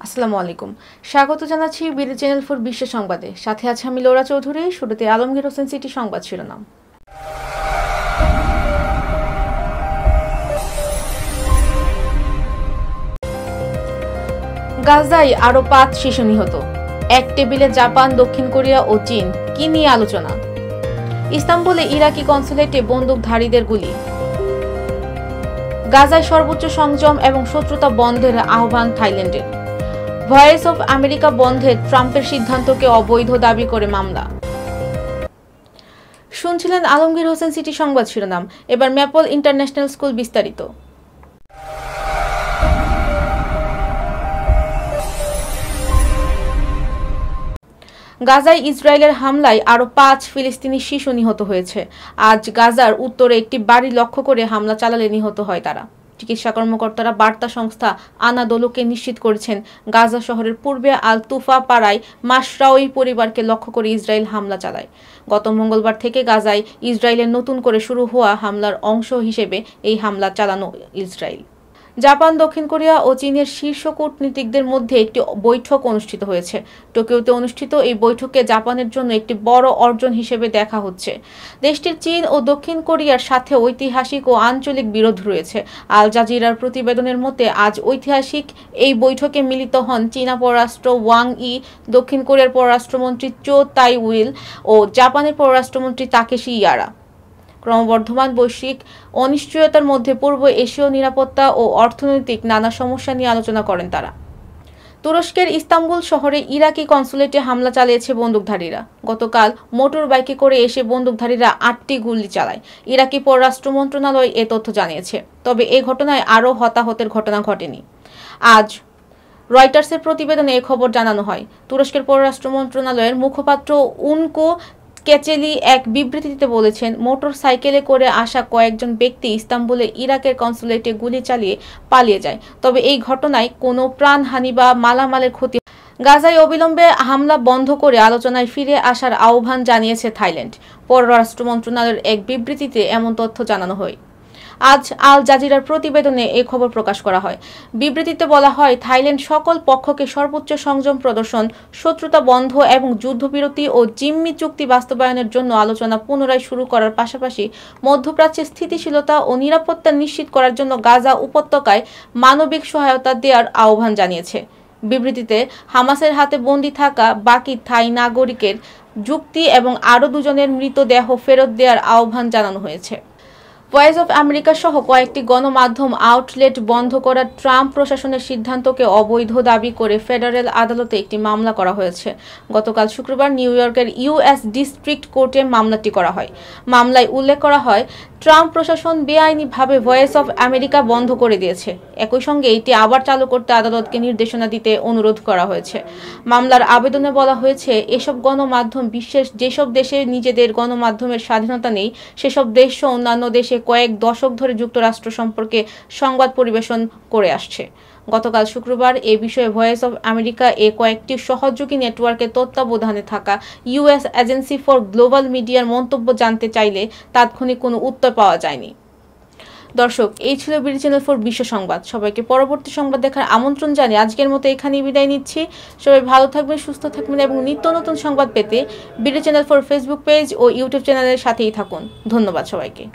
আসসালামু আলাইকুম। স্বাগত জানাচ্ছি বিডি চ্যানেল ফর বিশ্ব সংবাদে। সাথে আছে আমি লোরা চৌধুরী। শুরুতে আলমগীর হোসেন সিটি সংবাদ শিরোনাম। গাজায় আরও 5 শিশু নিহত। এক টেবিলে জাপান, দক্ষিণ কোরিয়া ও চীন। কি নিয়ে আলোচনা? ইস্তাম্বুলে ইরাকি কনসুলেটে বন্দুকধারীদের গুলি। গাজায় সর্বোচ্চ সংযম এবং শত্রুতা বন্ধের আহ্বান থাইল্যান্ডের। ভয়েস অফ আমেরিকা বন্ধে ট্রাম্পের সিদ্ধান্তকে অবৈধ দাবি করে মামলা। শুনছিলেন আলমগীর হোসেন সিটি সংবাদ শিরোনাম। এবার ম্যাপল ইন্টারন্যাশনাল স্কুল বিস্তারিত। গাজায় ইসরায়েলের হামলায় আরও 5 ফিলিস্তিনি শিশু নিহত হয়েছে। আজ গাজার উত্তরে একটি বাড়ি লক্ষ্য করে হামলা চালালে নিহত হয় তারা। চিকিৎসা কর্মকর্তারা বার্তা সংস্থা আনাদোলোকে নিশ্চিত করেছেন, গাজা শহরের পূর্বে আল তুফা পাড়ায় মাশরাউই পরিবারকে লক্ষ্য করে ইসরায়েল হামলা চালায়। গত মঙ্গলবার থেকে গাজায় ইসরায়েলের নতুন করে শুরু হওয়া হামলার অংশ হিসেবে এই হামলা চালানো ইসরায়েল। জাপান, দক্ষিণ কোরিয়া ও চীনের শীর্ষ কূটনীতিকদের মধ্যে একটি বৈঠক অনুষ্ঠিত হয়েছে। টোকিওতে অনুষ্ঠিত এই বৈঠকে জাপানের জন্য একটি বড় অর্জন হিসেবে দেখা হচ্ছে। দেশটির চীন ও দক্ষিণ কোরিয়ার সাথে ঐতিহাসিক ও আঞ্চলিক বিরোধ রয়েছে। আল জাজিরার প্রতিবেদনের মতে আজ ঐতিহাসিক এই বৈঠকে মিলিত হন চীনা পররাষ্ট্র ওয়াং ই, দক্ষিণ কোরিয়ার পররাষ্ট্রমন্ত্রী চো তাই উইল ও জাপানের পররাষ্ট্রমন্ত্রী তাকেশি ইয়ারা। ক্রমবর্ধমান বৈশ্বিক অনিশ্চয়তার মধ্যে পূর্ব এশীয় নিরাপত্তা ও অর্থনৈতিক নানা সমস্যা নিয়ে আলোচনা করেন তারা। তুরস্কের ইস্তাম্বুল শহরে ইরাকি কনসুলেটে হামলা চালিয়েছে বন্দুকধারীরা। গতকাল মোটর বাইকে করে এসে বন্দুকধারীরা 8টি গুলি চালায়। ইরাকি পররাষ্ট্র মন্ত্রণালয় এ তথ্য জানিয়েছে। তবে এই ঘটনায় আরও হতাহতের ঘটনা ঘটেনি। আজ রয়টার্সের প্রতিবেদনে এ খবর জানানো হয়। তুরস্কের পররাষ্ট্র মন্ত্রণালয়ের মুখপাত্র উনকো কেচেলি এক বিবৃতিতে বলেছেন, মোটর সাইকেলে করে আসা কয়েকজন ব্যক্তি ইস্তাম্বুলে ইরাকের কনসুলেটে গুলি চালিয়ে পালিয়ে যায়। তবে এই ঘটনায় কোনো প্রাণহানি বা মালামালের ক্ষতি। গাজায় অবিলম্বে হামলা বন্ধ করে আলোচনায় ফিরে আসার আহ্বান জানিয়েছে থাইল্যান্ড। পররাষ্ট্র মন্ত্রণালয়ের এক বিবৃতিতে এমন তথ্য জানানো হয়। আজ আল জাজিরার প্রতিবেদনে এই খবর প্রকাশ করা হয়। বিবৃতিতে বলা হয়, থাইল্যান্ড সকল পক্ষকে সর্বোচ্চ সংযম প্রদর্শন, শত্রুতা বন্ধ এবং যুদ্ধবিরতি ও জিম্মি চুক্তি বাস্তবায়নের জন্য আলোচনা পুনরায় শুরু করার পাশাপাশি মধ্যপ্রাচ্যে স্থিতিশীলতা ও নিরাপত্তা নিশ্চিত করার জন্য গাজা উপত্যকায় মানবিক সহায়তা দেওয়ার আহ্বান জানিয়েছে। বিবৃতিতে হামাসের হাতে বন্দী থাকা বাকি থাই নাগরিকের যুক্তি এবং আরও 2 জনের মৃতদেহ ফেরত দেওয়ার আহ্বান জানানো হয়েছে। ভয়েস অফ আমেরিকা সহ কয়েকটি গণমাধ্যম আউটলেট বন্ধ করার ট্রাম্প প্রশাসনের সিদ্ধান্তকে অবৈধ দাবি করে ফেডারেল আদালতে একটি মামলা করা হয়েছে। গতকাল শুক্রবার নিউ ইয়র্কের ইউএস ডিস্ট্রিক্ট কোর্টে মামলাটি করা হয়। মামলায় উল্লেখ করা হয়, ট্রাম্প প্রশাসন বেআইনিভাবে ভয়েস অফ আমেরিকা বন্ধ করে দিয়েছে। একই সঙ্গে এটি আবার চালু করতে আদালতকে নির্দেশনা দিতে অনুরোধ করা হয়েছে। মামলার আবেদনে বলা হয়েছে, এসব গণমাধ্যম বিশ্বের যেসব দেশে নিজেদের গণমাধ্যমের স্বাধীনতা নেই, সেসব দেশ ও অন্যান্য দেশে কয়েক দশক ধরে যুক্তরাষ্ট্র সম্পর্কে সংবাদ পরিবেশন করে আসছে। গতকাল শুক্রবার এ বিষয়ে ভয়েস অফ আমেরিকা কয়েকটি সহযোগী নেটওয়ার্কের তত্ত্বাবধানে থাকা ইউএস এজেন্সি ফর গ্লোবাল মিডিয়ার মন্তব্য জানতে চাইলে তাৎক্ষণিক কোনো উত্তর পাওয়া যায়নি। দর্শক, এই ছিল বিডি চ্যানেল ফর বিশ্ব সংবাদ। সবাইকে পরবর্তী সংবাদ দেখার আমন্ত্রণ জানিয়ে আজকের মতো এখানেই বিদায় নিচ্ছি। সবাই ভালো থাকবেন, সুস্থ থাকবেন এবং নিত্য নতুন সংবাদ পেতে BD channel for Facebook page ও ইউটিউব চ্যানেলের সাথেই থাকুন। ধন্যবাদ সবাইকে।